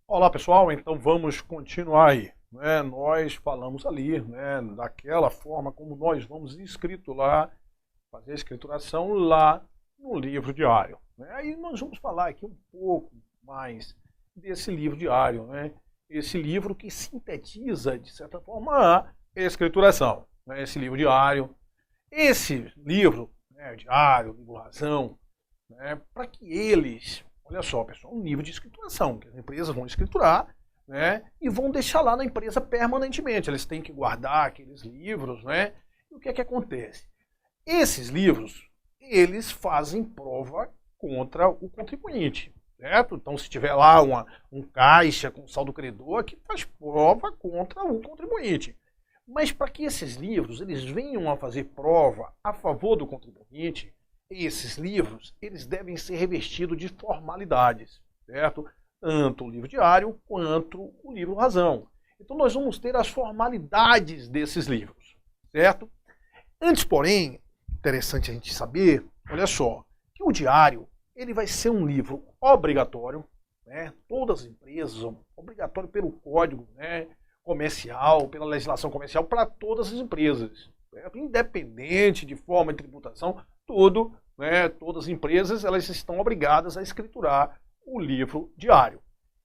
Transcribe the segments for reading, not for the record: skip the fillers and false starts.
Olá pessoal, então vamos continuar aí. Nós falamos ali, daquela forma como nós vamos escriturar, fazer a escrituração lá no livro diário. Aí nós vamos falar aqui um pouco mais desse livro diário, esse livro que sintetiza, de certa forma, a escrituração. Esse livro diário, esse livro diário, livro razão, para que eles... Olha só, pessoal, um nível de escrituração, que as empresas vão escriturar, e vão deixar lá na empresa permanentemente. Eles têm que guardar aqueles livros, E o que é que acontece? Esses livros, eles fazem prova contra o contribuinte, certo? Então, se tiver lá um caixa com saldo credor, que faz prova contra o contribuinte. Mas para que esses livros, eles venham a fazer prova a favor do contribuinte, esses livros, eles devem ser revestidos de formalidades, certo? Tanto o livro diário quanto o livro razão. Então nós vamos ter as formalidades desses livros, certo? Antes, porém, interessante a gente saber, olha só, que o diário, ele vai ser um livro obrigatório, Todas as empresas, obrigatório pelo código, comercial, pela legislação comercial, para todas as empresas, certo? Independente de forma de tributação, tudo, todas as empresas, elas estão obrigadas a escriturar o livro diário.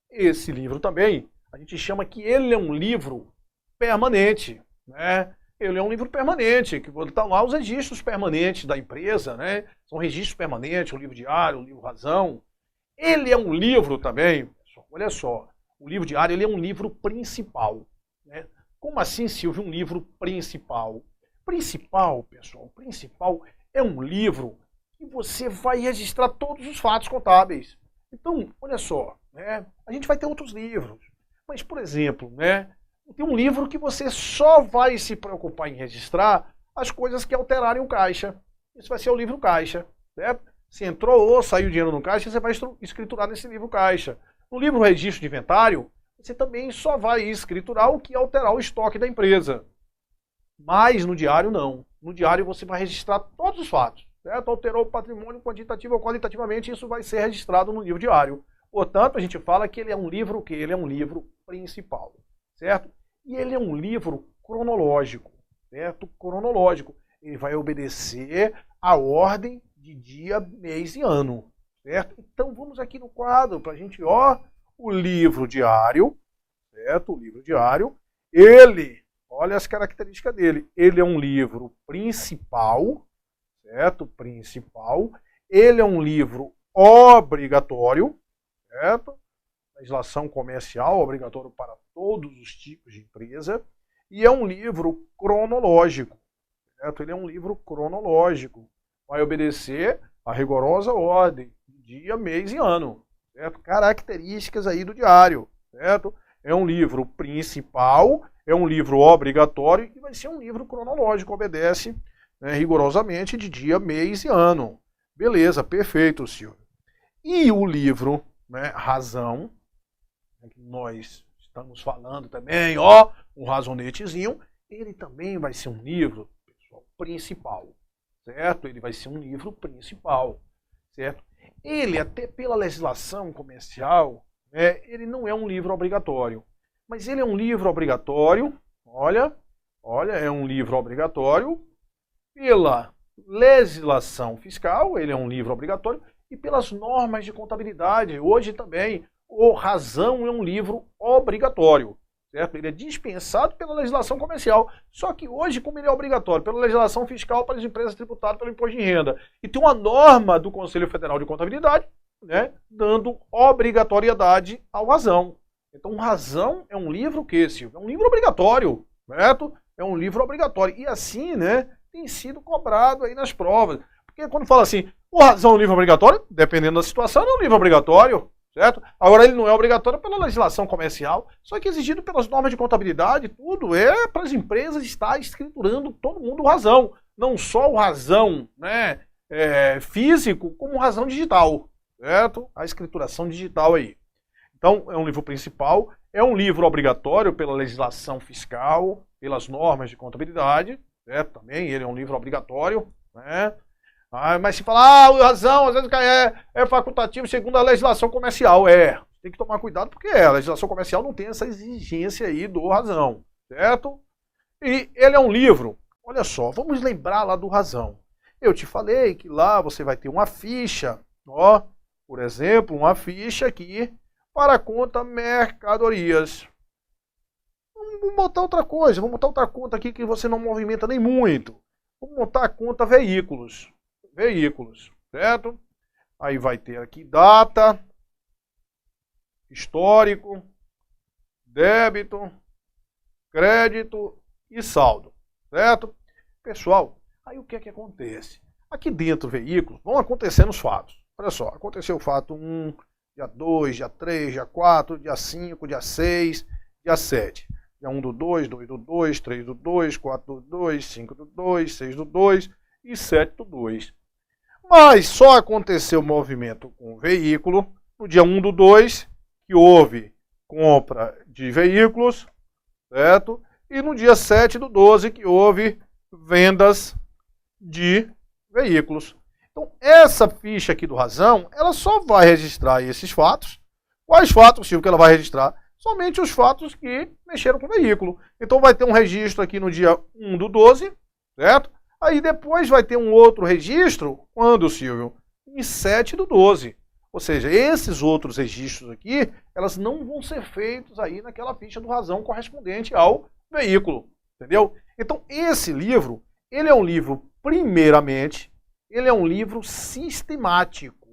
Esse livro também, a gente chama que ele é um livro permanente, Ele é um livro permanente, que estão lá os registros permanentes da empresa, São registros permanentes, o livro diário, o livro razão. Ele é um livro também, pessoal, olha só, o livro diário ele é um livro principal, Como assim, Silvio, um livro principal? Principal, pessoal, principal é um livro que você vai registrar todos os fatos contábeis. Então, olha só, a gente vai ter outros livros. Mas, por exemplo, tem um livro que você só vai se preocupar em registrar as coisas que alterarem o caixa. Isso vai ser o livro caixa, certo? Se entrou ou saiu dinheiro no caixa, você vai escriturar nesse livro caixa. No livro registro de inventário, você também só vai escriturar o que alterar o estoque da empresa. Mas no diário não. No diário você vai registrar todos os fatos, certo? Alterou o patrimônio quantitativo ou qualitativamente, isso vai ser registrado no livro diário. Portanto, a gente fala que ele é um livro que ele é um livro principal, certo? E ele é um livro cronológico, certo? Cronológico. Ele vai obedecer à ordem de dia, mês e ano, certo? Então vamos aqui no quadro para a gente, o livro diário, certo? O livro diário, olha as características dele. Ele é um livro principal, certo? Principal. Ele é um livro obrigatório, certo? Legislação comercial, obrigatório para todos os tipos de empresa. E é um livro cronológico, certo? Ele é um livro cronológico. Vai obedecer a rigorosa ordem de dia, mês e ano, certo? Características aí do diário, certo? É um livro principal, é um livro obrigatório e vai ser um livro cronológico, obedece rigorosamente de dia, mês e ano. Beleza, perfeito, Silvio. E o livro razão, que nós estamos falando também, um razonetezinho, ele também vai ser um livro, pessoal, principal, certo? Ele vai ser um livro principal, certo? Ele, até pela legislação comercial, ele não é um livro obrigatório. Mas ele é um livro obrigatório, olha, é um livro obrigatório pela legislação fiscal, ele é um livro obrigatório, e pelas normas de contabilidade. Hoje também, o razão é um livro obrigatório, certo? Ele é dispensado pela legislação comercial. Só que hoje, como ele é obrigatório pela legislação fiscal para as empresas tributadas pelo imposto de renda, e tem uma norma do Conselho Federal de Contabilidade, dando obrigatoriedade ao razão. Então, razão é um livro que, Silvio? É um livro obrigatório, certo? É um livro obrigatório. E assim, tem sido cobrado aí nas provas. Porque quando fala assim, o razão é um livro obrigatório, dependendo da situação, é um livro obrigatório, certo? Agora, ele não é obrigatório pela legislação comercial, só que exigido pelas normas de contabilidade, tudo é para as empresas estar escriturando todo mundo o razão. Não só o razão físico, como o razão digital, certo? A escrituração digital aí. Então, é um livro principal, é um livro obrigatório pela legislação fiscal, pelas normas de contabilidade, certo? Também ele é um livro obrigatório, Mas se falar, o razão, às vezes é facultativo segundo a legislação comercial, Tem que tomar cuidado porque a legislação comercial não tem essa exigência aí do Razão, certo? E ele é um livro, olha só, vamos lembrar lá do Razão. Eu te falei que lá você vai ter uma ficha, ó, por exemplo, uma ficha aqui para a conta mercadorias. Vamos botar outra coisa, vamos botar outra conta aqui que você não movimenta nem muito. Vamos botar a conta veículos. Veículos, certo? Aí vai ter aqui data, histórico, débito, crédito e saldo, certo? Pessoal, aí o que é que acontece? Aqui dentro do veículo vão acontecendo os fatos. Olha só, aconteceu o fato 1, dia 2, dia 3, dia 4, dia 5, dia 6, dia 7. Dia 1 do 2, 2 do 2, 3 do 2, 4 do 2, 5 do 2, 6 do 2 e 7 do 2. Mas só aconteceu o movimento com o veículo no dia 1 do 2, que houve compra de veículos, certo? E no dia 7 do 12, que houve vendas de veículos. Então, essa ficha aqui do Razão, ela só vai registrar esses fatos. Quais fatos, Silvio, que ela vai registrar? Somente os fatos que mexeram com o veículo. Então, vai ter um registro aqui no dia 1 do 12, certo? Aí depois vai ter um outro registro, quando, Silvio? Em 7 do 12. Ou seja, esses outros registros aqui, elas não vão ser feitos aí naquela ficha do Razão correspondente ao veículo, entendeu? Então, esse livro, ele é um livro, primeiramente, ele é um livro sistemático.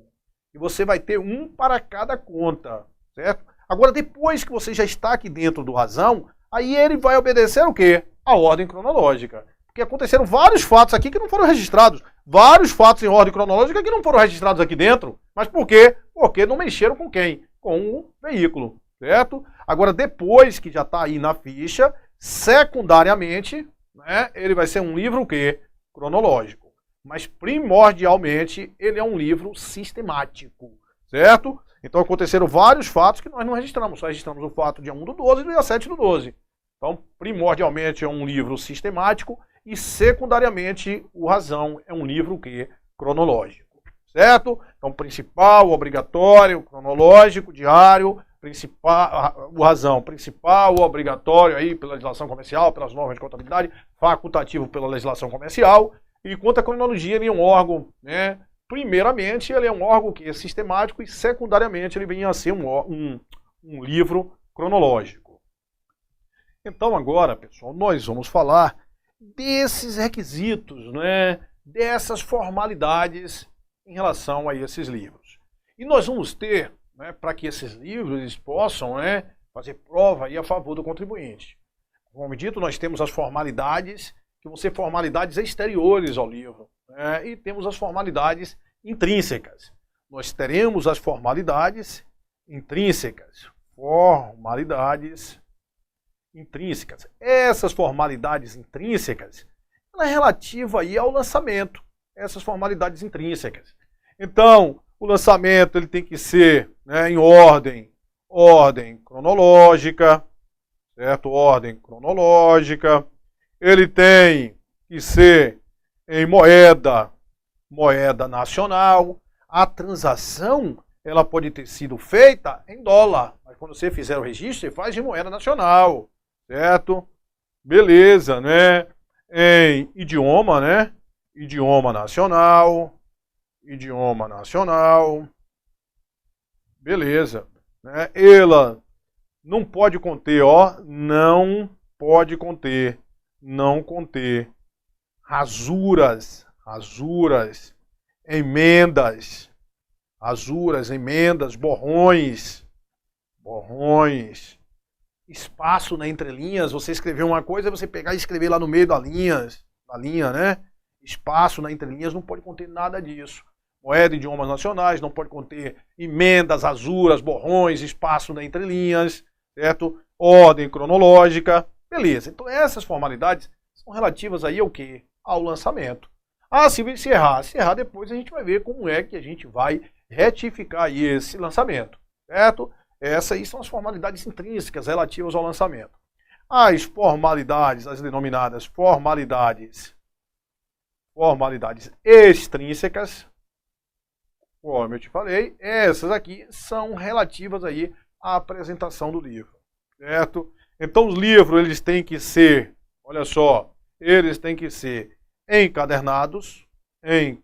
E você vai ter um para cada conta, certo? Agora, depois que você já está aqui dentro do Razão, aí ele vai obedecer o quê? A ordem cronológica. Porque aconteceram vários fatos aqui que não foram registrados. Vários fatos em ordem cronológica que não foram registrados aqui dentro. Mas por quê? Porque não mexeram com quem? Com o veículo, certo? Agora, depois que já está aí na ficha, secundariamente, né, ele vai ser um livro o quê? Cronológico. Mas primordialmente, ele é um livro sistemático, certo? Então aconteceram vários fatos que nós não registramos. Só registramos o fato dia 1 do 12 e dia 7 do 12. Então, primordialmente é um livro sistemático e secundariamente o Razão é um livro que cronológico, certo? Então, principal, obrigatório, cronológico, diário, principal, o Razão principal, obrigatório aí pela legislação comercial, pelas normas de contabilidade, facultativo pela legislação comercial. E quanto à cronologia, ele é um órgão, né? Primeiramente, ele é um órgão que é sistemático e secundariamente ele vem a ser um livro cronológico. Então agora, pessoal, nós vamos falar desses requisitos, né? Dessas formalidades em relação a esses livros. E nós vamos ter, né, para que esses livros possam, né, fazer prova aí a favor do contribuinte. Como dito, nós temos as formalidades, que vão ser formalidades exteriores ao livro, né, e temos as formalidades intrínsecas. Nós teremos as formalidades intrínsecas. Formalidades intrínsecas. Essas formalidades intrínsecas, ela é relativa aí ao lançamento. Essas formalidades intrínsecas. Então, o lançamento ele tem que ser, né, em ordem cronológica, certo? Ordem cronológica. Ele tem que ser em moeda nacional. A transação, ela pode ter sido feita em dólar, mas quando você fizer o registro, você faz em moeda nacional, certo? Beleza, né? Em idioma, né? Idioma nacional. Beleza, né? Ela não pode conter, ó, não conter rasuras, emendas, borrões, espaço na entrelinhas, você escrever uma coisa, você pegar e escrever lá no meio da linha, né? Espaço na entrelinhas não pode conter nada disso. Moeda de idiomas nacionais não pode conter emendas, rasuras, borrões, espaço na entrelinhas, certo? Ordem cronológica, beleza. Então essas formalidades são relativas aí ao quê? Ao lançamento. Ah, se errar depois a gente vai ver como é que a gente vai retificar aí esse lançamento, certo? Essas aí são as formalidades intrínsecas relativas ao lançamento. As formalidades, as denominadas formalidades extrínsecas, como eu te falei, essas aqui são relativas aí a apresentação do livro, certo? Então os livros, eles têm que ser, olha só, eles têm que ser encadernados, tem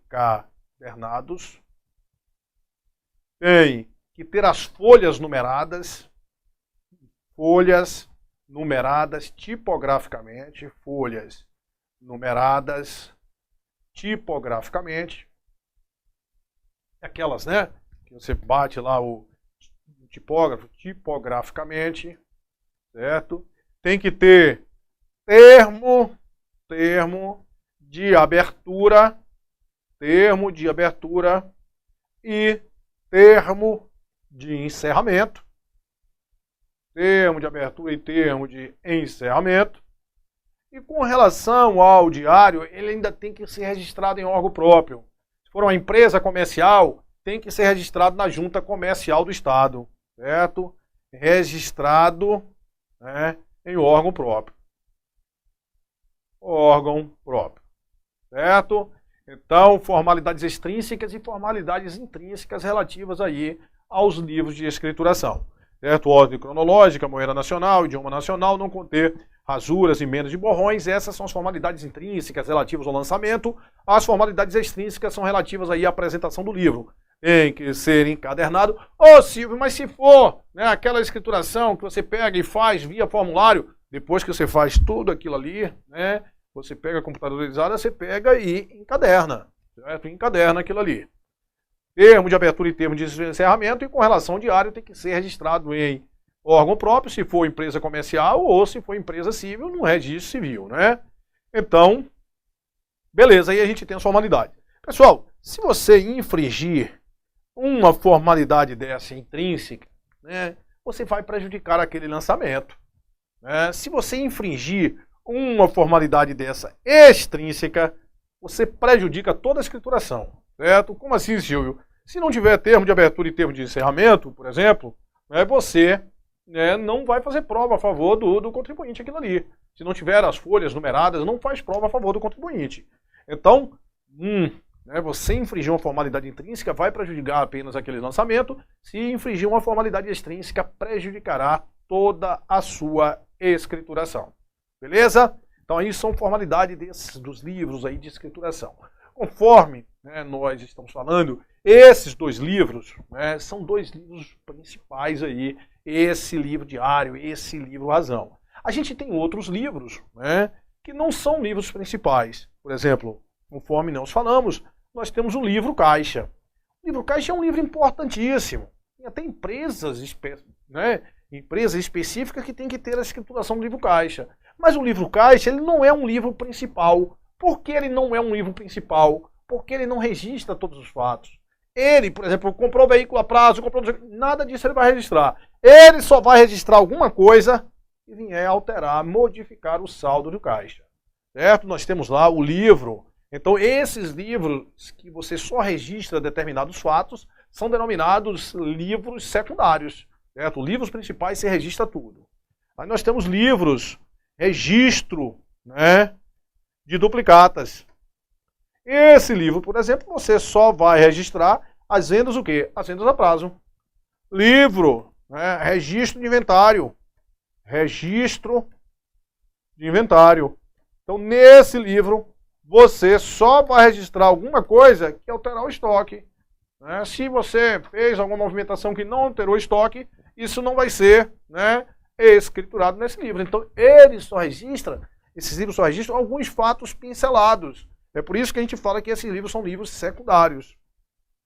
que ter as folhas numeradas tipograficamente, aquelas, né, que você bate lá o tipógrafo, tipograficamente, certo? Tem que ter termo de abertura e termo de encerramento. Termo de abertura e termo de encerramento. E com relação ao diário, ele ainda tem que ser registrado em órgão próprio. Se for uma empresa comercial, tem que ser registrado na Junta Comercial do Estado, certo? Registrado, né, em órgão próprio. Certo? Então, formalidades extrínsecas e formalidades intrínsecas relativas aí aos livros de escrituração. Certo? Ordem cronológica, moeda nacional, idioma nacional, não conter rasuras, emendas de borrões. Essas são as formalidades intrínsecas relativas ao lançamento. As formalidades extrínsecas são relativas aí à apresentação do livro. Tem que ser encadernado. Ô Silvio, mas se for, né, aquela escrituração que você pega e faz via formulário, depois que você faz tudo aquilo ali, né, você pega a computadorizada, você pega e encaderna, certo? Encaderna aquilo ali. Termo de abertura e termo de encerramento, e com relação ao diário tem que ser registrado em órgão próprio, se for empresa comercial ou se for empresa civil, no registro civil, né? Então, beleza, aí a gente tem as formalidades. Pessoal, se você infringir uma formalidade dessa intrínseca, né, você vai prejudicar aquele lançamento. Né? Se você infringir uma formalidade dessa extrínseca, você prejudica toda a escrituração. Certo? Como assim, Silvio? Se não tiver termo de abertura e termo de encerramento, por exemplo, né, você, né, não vai fazer prova a favor do contribuinte aquilo ali. Se não tiver as folhas numeradas, não faz prova a favor do contribuinte. Então, né, você infringir uma formalidade intrínseca vai prejudicar apenas aquele lançamento. Se infringir uma formalidade extrínseca, prejudicará toda a sua escrituração. Beleza? Então aí são formalidades dos livros aí de escrituração. Conforme, né, nós estamos falando, esses dois livros, né, são dois livros principais aí, esse livro diário, esse livro razão. A gente tem outros livros, né, que não são livros principais. Por exemplo, conforme nós falamos, nós temos o livro caixa. O livro caixa é um livro importantíssimo. Tem até empresas específicas que têm que ter a escrituração do livro caixa. Mas o livro caixa, ele não é um livro principal. Por que ele não é um livro principal? Porque ele não registra todos os fatos. Ele, por exemplo, comprou veículo a prazo, nada disso ele vai registrar. Ele só vai registrar alguma coisa que vier alterar, modificar o saldo do caixa. Certo? Nós temos lá o livro. Então, esses livros que você só registra determinados fatos são denominados livros secundários. Certo? Livros principais você registra tudo. Aí nós temos livros, registro, né, de duplicatas. Esse livro, por exemplo, você só vai registrar as vendas o quê? As vendas a prazo. Livro, né, registro de inventário. Registro de inventário. Então, nesse livro, você só vai registrar alguma coisa que alterar o estoque. Né? Se você fez alguma movimentação que não alterou o estoque, isso não vai ser, né, escriturado nesse livro. Então, esses livros só registram alguns fatos pincelados. É por isso que a gente fala que esses livros são livros secundários.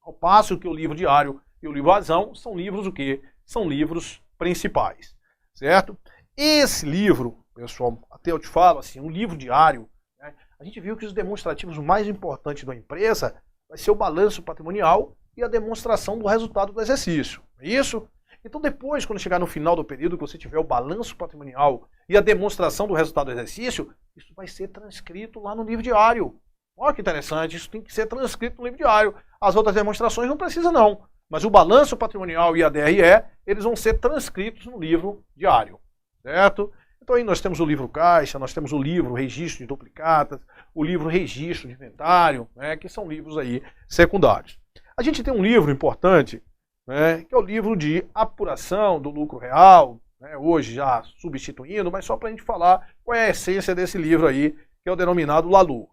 Ao passo que o livro diário e o livro razão são livros o quê? São livros principais. Certo? Esse livro, pessoal, até eu te falo assim, um livro diário, né, a gente viu que os demonstrativos mais importantes da empresa vai ser o balanço patrimonial e a demonstração do resultado do exercício. É isso? Então depois, quando chegar no final do período, que você tiver o balanço patrimonial e a demonstração do resultado do exercício, isso vai ser transcrito lá no livro diário. Olha que interessante, isso tem que ser transcrito no livro diário. As outras demonstrações não precisam não. Mas o balanço patrimonial e a DRE, eles vão ser transcritos no livro diário. Certo? Então aí nós temos o livro caixa, nós temos o livro registro de duplicatas, o livro registro de inventário, né, que são livros aí secundários. A gente tem um livro importante, né, que é o livro de apuração do lucro real, né, hoje já substituindo, mas só para a gente falar qual é a essência desse livro aí, que é o denominado LALU,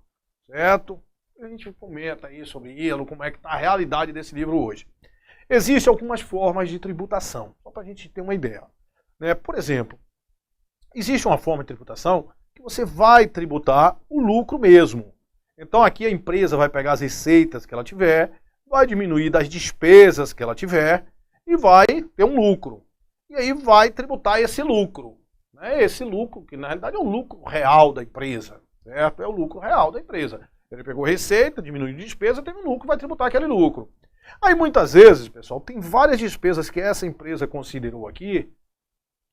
certo? A gente comenta aí sobre ele, como é que está a realidade desse livro hoje. Existem algumas formas de tributação, só para a gente ter uma ideia, né? Por exemplo, existe uma forma de tributação que você vai tributar o lucro mesmo. Então aqui a empresa vai pegar as receitas que ela tiver, vai diminuir das despesas que ela tiver e vai ter um lucro. E aí vai tributar esse lucro, né? Esse lucro, que na realidade é o lucro real da empresa, certo? É o lucro real da empresa. Ele pegou receita, diminuiu despesa, teve um lucro, vai tributar aquele lucro. Aí muitas vezes, pessoal, tem várias despesas que essa empresa considerou aqui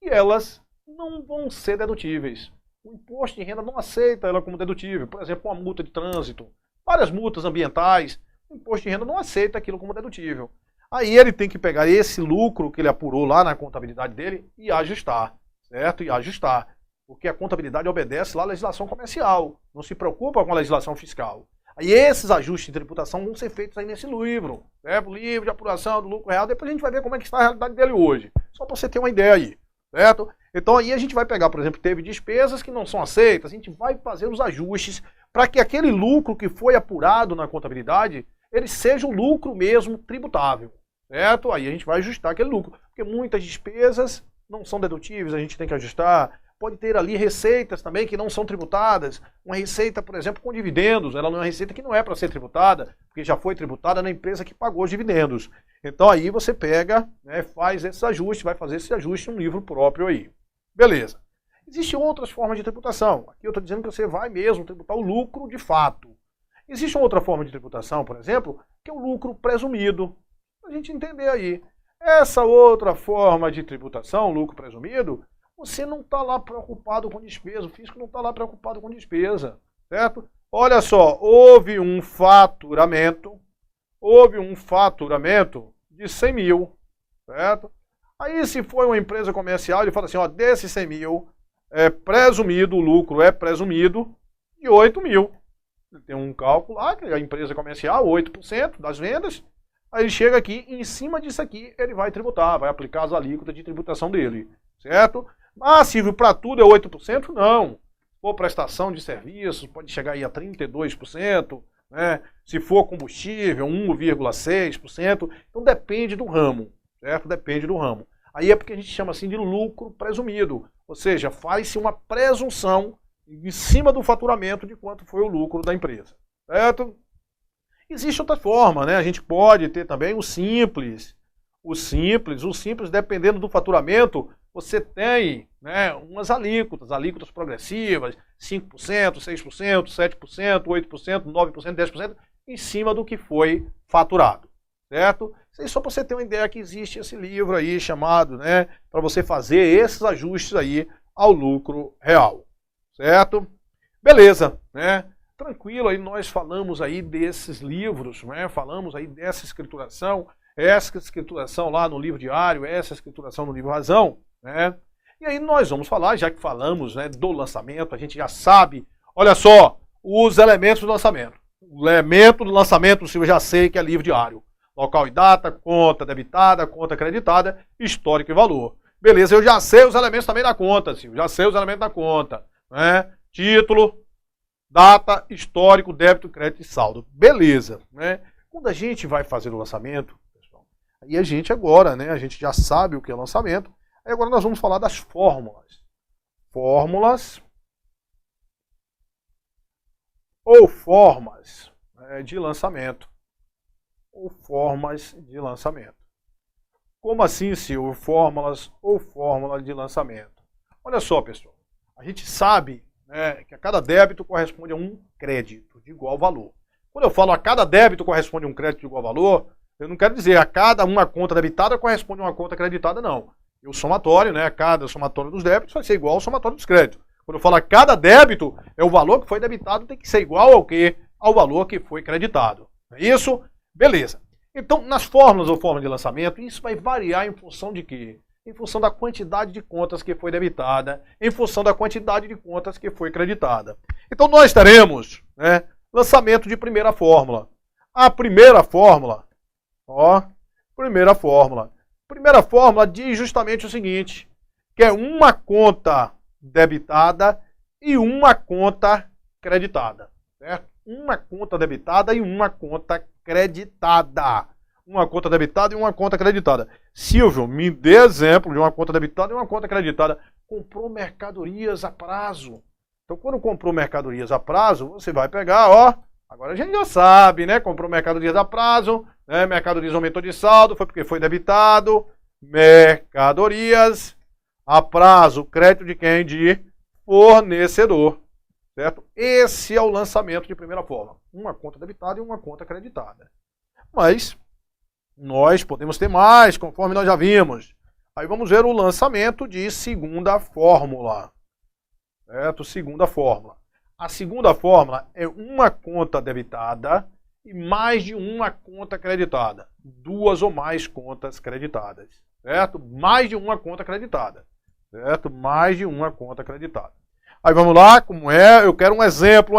e elas não vão ser dedutíveis. O imposto de renda não aceita ela como dedutível. Por exemplo, uma multa de trânsito, várias multas ambientais, o imposto de renda não aceita aquilo como dedutível. Aí ele tem que pegar esse lucro que ele apurou lá na contabilidade dele e ajustar, certo? E ajustar. Porque a contabilidade obedece lá à legislação comercial, não se preocupa com a legislação fiscal. Aí esses ajustes de tributação vão ser feitos aí nesse livro, certo? O livro de apuração do lucro real, depois a gente vai ver como é que está a realidade dele hoje. Só para você ter uma ideia aí, certo? Então aí a gente vai pegar, por exemplo, teve despesas que não são aceitas, a gente vai fazer os ajustes para que aquele lucro que foi apurado na contabilidade, ele seja o lucro mesmo tributável, certo? Aí a gente vai ajustar aquele lucro, porque muitas despesas não são dedutíveis, a gente tem que ajustar. Pode ter ali receitas também que não são tributadas. Uma receita, por exemplo, com dividendos, ela não é uma receita que não é para ser tributada, porque já foi tributada na empresa que pagou os dividendos. Então aí você pega, né, faz esse ajuste, vai fazer esse ajuste em um livro próprio aí. Beleza. Existem outras formas de tributação. Aqui eu estou dizendo que você vai mesmo tributar o lucro de fato. Existe uma outra forma de tributação, por exemplo, que é o lucro presumido. Para a gente entender aí. Essa outra forma de tributação, lucro presumido, você não está lá preocupado com despesa, o fisco não está lá preocupado com despesa, certo? Olha só, houve um faturamento de 100 mil, certo? Aí se for uma empresa comercial, ele fala assim, ó, desses 100 mil, é presumido, o lucro é presumido de 8 mil. Ele tem um cálculo lá, que a empresa comercial, 8% das vendas, aí ele chega aqui, e em cima disso aqui, ele vai tributar, vai aplicar as alíquotas de tributação dele, certo? Ah, Silvio, para tudo é 8%? Não. Se for prestação de serviços, pode chegar aí a 32%, né? Se for combustível, 1,6%. Então depende do ramo, certo? Depende do ramo. Aí é porque a gente chama assim de lucro presumido. Ou seja, faz-se uma presunção em cima do faturamento de quanto foi o lucro da empresa, certo? Existe outra forma, né? A gente pode ter também o simples. O simples, dependendo do faturamento, você tem, né, umas alíquotas progressivas, 5%, 6%, 7%, 8%, 9%, 10%, em cima do que foi faturado, certo? Isso aí só para você ter uma ideia que existe esse livro aí chamado, né, para você fazer esses ajustes aí ao lucro real, certo? Beleza, né? Tranquilo, aí nós falamos aí desses livros, né? Falamos aí dessa escrituração lá no livro diário, essa escrituração no livro Razão, né? E aí nós vamos falar, já que falamos, né, do lançamento, a gente já sabe, olha só, os elementos do lançamento. O elemento do lançamento, eu já sei que é livro diário. Local e data, conta debitada, conta creditada, histórico e valor. Beleza, eu já sei os elementos também da conta, Silvio, já sei os elementos da conta, né? Título, data, histórico, débito, crédito e saldo. Beleza, né? Quando a gente vai fazer o lançamento, pessoal, aí a gente agora, né, a gente já sabe o que é lançamento. Aí agora nós vamos falar das fórmulas. Fórmulas ou formas, né, de lançamento. Ou formas de lançamento. Como assim, Silvio? Fórmulas ou fórmula de lançamento? Olha só, pessoal. A gente sabe, né, que a cada débito corresponde a um crédito de igual valor. Quando eu falo a cada débito corresponde a um crédito de igual valor, eu não quero dizer a cada uma conta debitada corresponde a uma conta creditada, não. E o somatório, né, cada somatório dos débitos vai ser igual ao somatório dos créditos. Quando eu falo a cada débito, é o valor que foi debitado tem que ser igual ao quê? Ao valor que foi creditado. É isso? Beleza. Então, nas fórmulas ou forma de lançamento, isso vai variar em função de quê? Em função da quantidade de contas que foi debitada, em função da quantidade de contas que foi creditada. Então, nós teremos, né, lançamento de primeira fórmula. A primeira fórmula, ó, Primeira fórmula. Primeira fórmula diz justamente o seguinte, que é uma conta debitada e uma conta creditada, certo? Uma conta debitada e uma conta creditada. Uma conta debitada e uma conta creditada. Silvio, me dê exemplo de uma conta debitada e uma conta creditada. Comprou mercadorias a prazo. Então, quando comprou mercadorias a prazo, você vai pegar, ó, agora a gente já sabe, né? Comprou mercadorias a prazo, né? Mercadorias aumentou de saldo, foi porque foi debitado. Mercadorias a prazo, crédito de quem? De fornecedor, certo? Esse é o lançamento de primeira forma. Uma conta debitada e uma conta creditada. Mas nós podemos ter mais, conforme nós já vimos. Aí vamos ver o lançamento de segunda fórmula. Certo? Segunda fórmula. A segunda fórmula é uma conta debitada e mais de uma conta creditada. Duas ou mais contas creditadas. Certo? Mais de uma conta creditada. Certo? Mais de uma conta creditada. Aí vamos lá, como é? Eu quero um exemplo,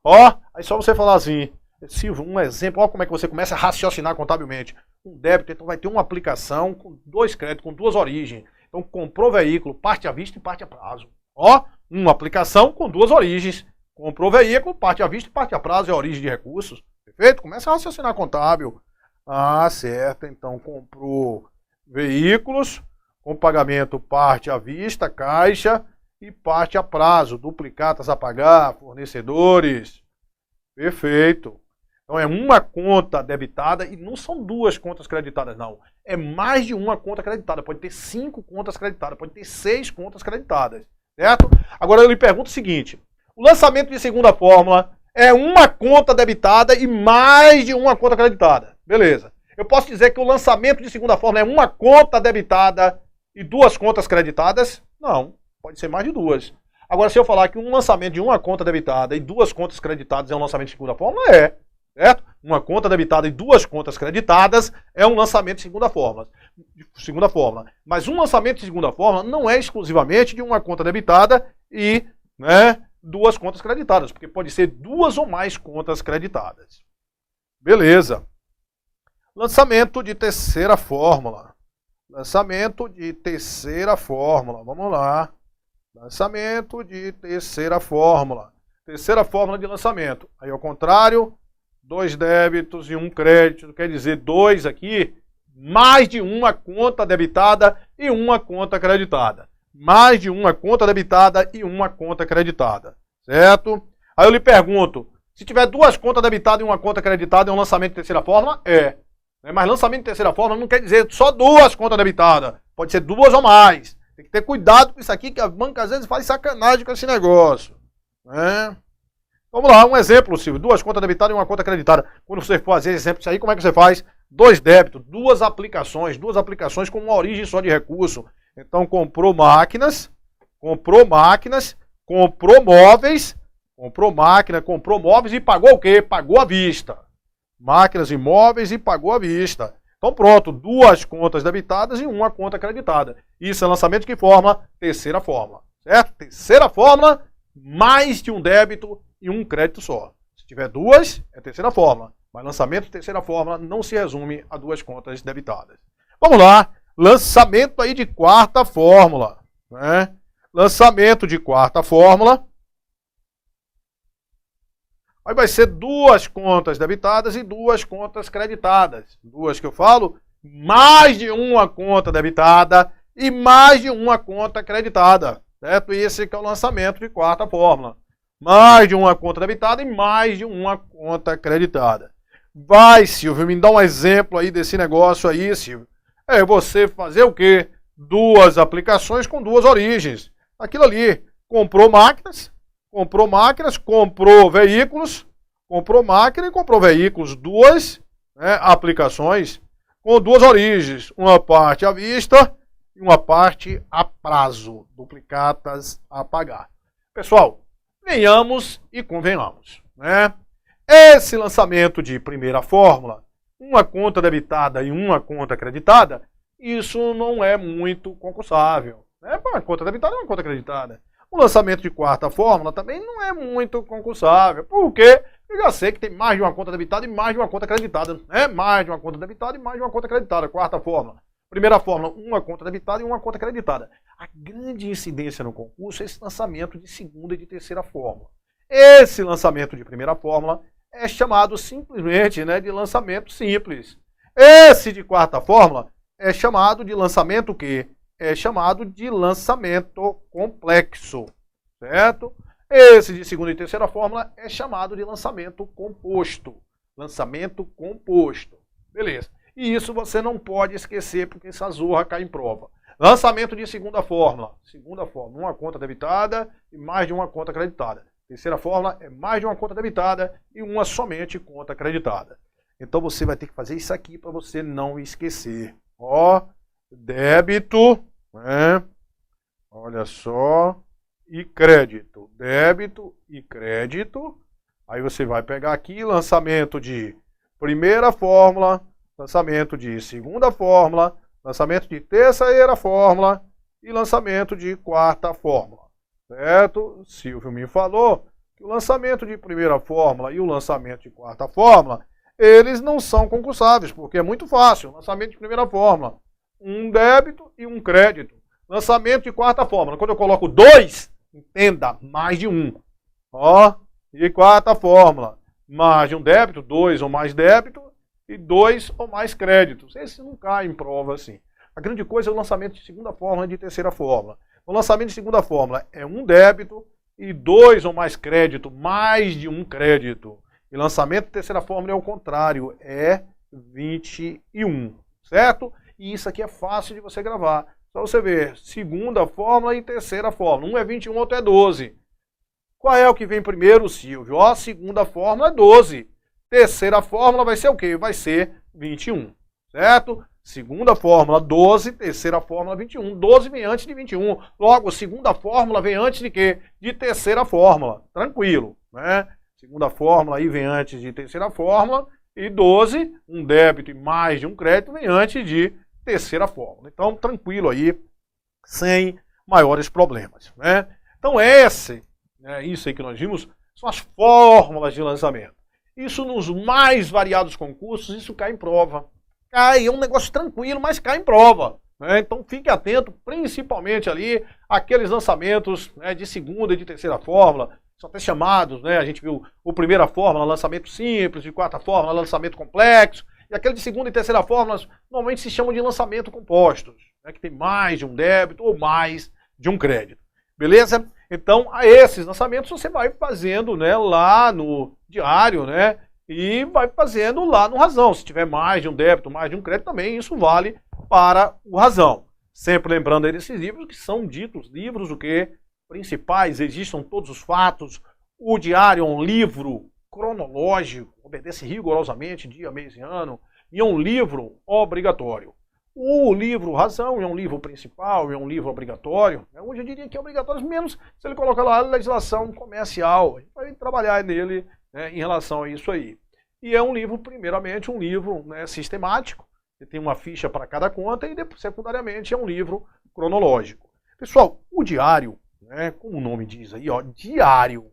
Ó, aí só você falar assim, Silvio, um exemplo, ó como é que você começa a raciocinar contabilmente. Um débito, então vai ter uma aplicação com dois créditos, com duas origens. Então comprou veículo, parte à vista e parte a prazo. Ó, uma aplicação com duas origens. Comprou veículo, parte à vista e parte a prazo é a origem de recursos. Perfeito? Começa a raciocinar contábil. Ah, certo. Então comprou veículos com pagamento parte à vista, caixa e parte a prazo. Duplicatas a pagar, fornecedores. Perfeito. Então é uma conta debitada e não são duas contas creditadas, não. É mais de uma conta creditada. Pode ter 5 contas creditadas, pode ter 6 contas creditadas. Certo? Agora eu lhe pergunto o seguinte. O lançamento de segunda fórmula é uma conta debitada e mais de uma conta creditada. Beleza. Eu posso dizer que o lançamento de segunda fórmula é uma conta debitada e duas contas creditadas? Não. Pode ser mais de duas. Agora, se eu falar que um lançamento de uma conta debitada e duas contas creditadas é um lançamento de segunda fórmula, é. Certo? Uma conta debitada e duas contas creditadas é um lançamento de segunda fórmula. Mas um lançamento de segunda fórmula não é exclusivamente de uma conta debitada e, né, duas contas creditadas, porque pode ser duas ou mais contas creditadas. Beleza. Lançamento de terceira fórmula. Lançamento de terceira fórmula. Vamos lá. Lançamento de terceira fórmula. Terceira fórmula de lançamento. Aí ao contrário, 2 débitos e 1 crédito. Quer dizer, 2 aqui, mais de uma conta debitada e uma conta creditada. Mais de uma conta debitada e uma conta creditada. Certo? Aí eu lhe pergunto, se tiver duas contas debitadas e uma conta creditada, é um lançamento de terceira fórmula? É. Mas lançamento de terceira fórmula não quer dizer só duas contas debitadas. Pode ser duas ou mais. Tem que ter cuidado com isso aqui, que a banca às vezes faz sacanagem com esse negócio. Né? Vamos lá, um exemplo, Silvio. Duas contas debitadas e uma conta creditada. Quando você for fazer exemplo disso aí, como é que você faz? 2 débitos, duas aplicações com uma origem só de recurso. Então comprou máquinas, comprou móveis, comprou móveis e pagou o quê? Pagou à vista. Máquinas e móveis e pagou à vista. Então pronto, 2 contas debitadas e uma conta creditada. Isso é lançamento de que fórmula? Terceira fórmula. Certo? Terceira fórmula, mais de um débito e um crédito só. Se tiver 2, é terceira fórmula. Mas lançamento de terceira fórmula não se resume a 2 contas debitadas. Vamos lá. Lançamento aí de quarta fórmula. Né? Lançamento de quarta fórmula. Aí vai ser 2 contas debitadas e 2 contas creditadas. 2 que eu falo, mais de uma conta debitada e mais de uma conta creditada. Certo? Esse que é o lançamento de quarta fórmula. Mais de uma conta debitada e mais de uma conta creditada. Vai, Silvio, me dá um exemplo aí desse negócio aí, Silvio. É você fazer o quê? 2 aplicações com 2 origens. Aquilo ali, comprou máquinas, comprou veículos, comprou máquina e comprou veículos. 2 aplicações com 2 origens. Uma parte à vista e uma parte a prazo. Duplicatas a pagar. Pessoal, venhamos e convenhamos. Né? Esse lançamento de primeira fórmula, uma conta debitada e uma conta creditada, isso não é muito concursável. Né? Uma conta debitada e uma conta creditada. O lançamento de quarta fórmula também não é muito concursável. Por quê? eu já sei que tem mais de uma conta debitada e mais de uma conta creditada. Né? Mais de uma conta debitada e mais de uma conta creditada. Quarta fórmula. Primeira fórmula, uma conta debitada e uma conta creditada. A grande incidência no concurso é esse lançamento de segunda e de terceira fórmula. Esse lançamento de primeira fórmula é chamado simplesmente, né, de lançamento simples. Esse de quarta fórmula é chamado de lançamento o quê? É chamado de lançamento complexo, certo? Esse de segunda e terceira fórmula é chamado de lançamento composto. Lançamento composto. Beleza. E isso você não pode esquecer, porque essa zorra cai em prova. Lançamento de segunda fórmula. Segunda fórmula, uma conta debitada e mais de uma conta creditada. Terceira fórmula é mais de uma conta debitada e uma somente conta creditada. Então você vai ter que fazer isso aqui para você não esquecer. Ó, débito, né? Olha só, e crédito. Débito e crédito. Aí você vai pegar aqui lançamento de primeira fórmula, lançamento de segunda fórmula, lançamento de terceira fórmula e lançamento de quarta fórmula. Certo? Silvio me falou que o lançamento de primeira fórmula e o lançamento de quarta fórmula, eles não são concursáveis, porque é muito fácil. Lançamento de primeira fórmula, um débito e um crédito. Lançamento de quarta fórmula, quando eu coloco 2, entenda, mais de um. Ó, e quarta fórmula, mais de um débito, 2 ou mais débito, e 2 ou mais créditos. Esse não cai em prova assim. A grande coisa é o lançamento de segunda fórmula e de terceira fórmula. O lançamento de segunda fórmula é um débito e 2 ou mais crédito, mais de um crédito. E lançamento de terceira fórmula é o contrário, é 21, certo? E isso aqui é fácil de você gravar. Só você ver segunda fórmula e terceira fórmula. Um é 21, outro é 12. Qual é o que vem primeiro, Silvio? Ó, segunda fórmula é 12. Terceira fórmula vai ser o quê? Vai ser 21, certo? Segunda fórmula, 12. Terceira fórmula, 21. 12 vem antes de 21. Logo, segunda fórmula vem antes de quê? De terceira fórmula. Tranquilo, né? Segunda fórmula aí vem antes de terceira fórmula. E 12, um débito e mais de um crédito, vem antes de terceira fórmula. Então, tranquilo aí, sem maiores problemas, né? Então, isso aí que nós vimos, são as fórmulas de lançamento. Isso nos mais variados concursos, isso cai em prova. Cai, é um negócio tranquilo, mas cai em prova. Né? Então fique atento, principalmente ali, aqueles lançamentos, né, de segunda e de terceira fórmula, são até chamados, né? A gente viu o primeira fórmula, lançamento simples, de quarta fórmula, lançamento complexo, e aquele de segunda e terceira fórmulas normalmente se chamam de lançamento compostos, né, que tem mais de um débito ou mais de um crédito. Beleza? Então, a esses lançamentos você vai fazendo, né, lá no diário, né, e vai fazendo lá no Razão. Se tiver mais de um débito, mais de um crédito, também isso vale para o Razão. Sempre lembrando aí desses livros que são ditos livros o quê? Principais, existam todos os fatos. O diário é um livro cronológico, obedece rigorosamente dia, mês e ano, e é um livro obrigatório. O livro Razão é um livro principal, é um livro obrigatório. Hoje eu diria que é obrigatório, menos se ele colocar lá a legislação comercial. A gente vai trabalhar nele, né, em relação a isso aí. E é um livro, primeiramente, um livro, né, sistemático. Você tem uma ficha para cada conta e, depois, secundariamente, é um livro cronológico. Pessoal, o diário, né, como o nome diz aí, ó, diário.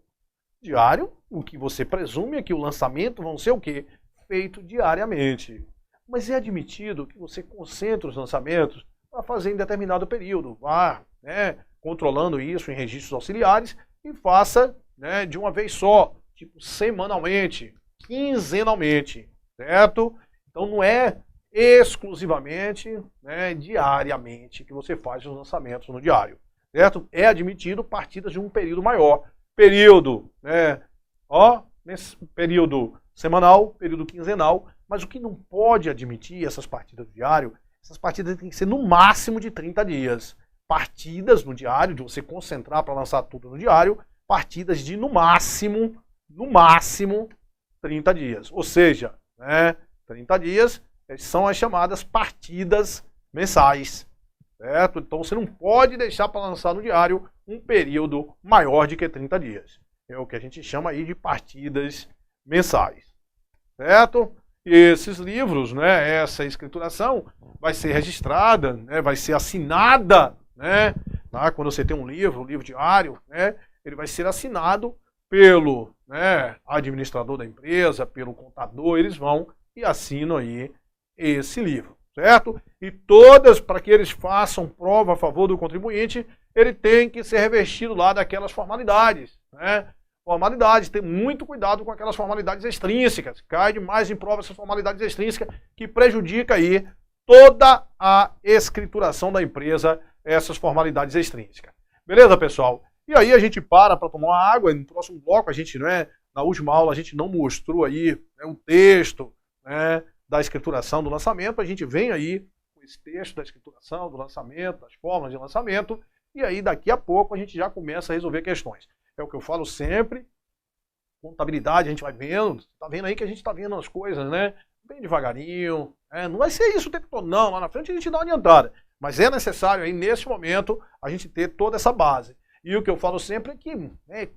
Diário, o que você presume é que o lançamento vão ser o quê? Feito diariamente. Mas é admitido que você concentre os lançamentos para fazer em determinado período. Vá, né, controlando isso em registros auxiliares e faça, né, de uma vez só, tipo semanalmente, quinzenalmente, certo? Então não é exclusivamente, né, diariamente que você faz os lançamentos no diário, certo? É admitido partidas de um período maior. Período, né, nesse período semanal, período quinzenal. Mas o que não pode admitir essas partidas do diário, essas partidas têm que ser no máximo de 30 dias. Partidas no diário, de você concentrar para lançar tudo no diário, partidas de no máximo 30 dias. Ou seja, né, 30 dias são as chamadas partidas mensais. Certo? Então você não pode deixar para lançar no diário um período maior de que 30 dias. É o que a gente chama aí de partidas mensais. Certo? E esses livros, né, essa escrituração vai ser registrada, né, vai ser assinada, né, tá? Quando você tem um livro diário, né, ele vai ser assinado pelo, né, administrador da empresa, pelo contador, eles vão e assinam aí esse livro, certo? E todas, para que eles façam prova a favor do contribuinte, ele tem que ser revestido lá daquelas formalidades, né? Formalidades, tem muito cuidado com aquelas formalidades extrínsecas, cai demais em prova essas formalidades extrínsecas que prejudica aí toda a escrituração da empresa, essas formalidades extrínsecas. Beleza, pessoal? E aí a gente para tomar uma água, no próximo bloco a gente, né, na última aula a gente não mostrou aí, né, um texto, né, da escrituração do lançamento, a gente vem aí com esse texto da escrituração, do lançamento, das formas de lançamento, e aí daqui a pouco a gente já começa a resolver questões. É o que eu falo sempre, contabilidade a gente vai vendo, tá vendo aí que a gente tá vendo as coisas, né, bem devagarinho, não vai ser isso o tempo todo não, lá na frente a gente dá uma adiantada, mas é necessário aí nesse momento a gente ter toda essa base. E o que eu falo sempre é que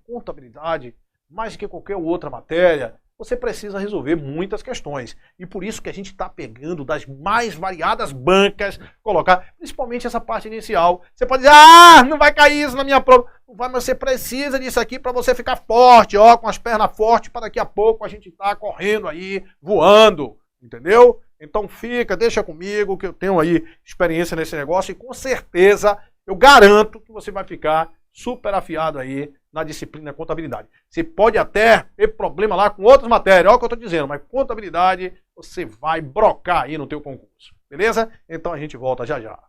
contabilidade, mais do que qualquer outra matéria, você precisa resolver muitas questões. E por isso que a gente está pegando das mais variadas bancas, colocar, principalmente essa parte inicial. Você pode dizer, não vai cair isso na minha prova. Não vai, mas você precisa disso aqui para você ficar forte, ó, com as pernas fortes, para daqui a pouco a gente estar correndo aí, voando, entendeu? Então deixa comigo, que eu tenho aí experiência nesse negócio e com certeza eu garanto que você vai ficar super afiado aí na disciplina contabilidade. Você pode até ter problema lá com outras matérias, olha o que eu estou dizendo, mas contabilidade você vai brocar aí no teu concurso, beleza? Então a gente volta já já.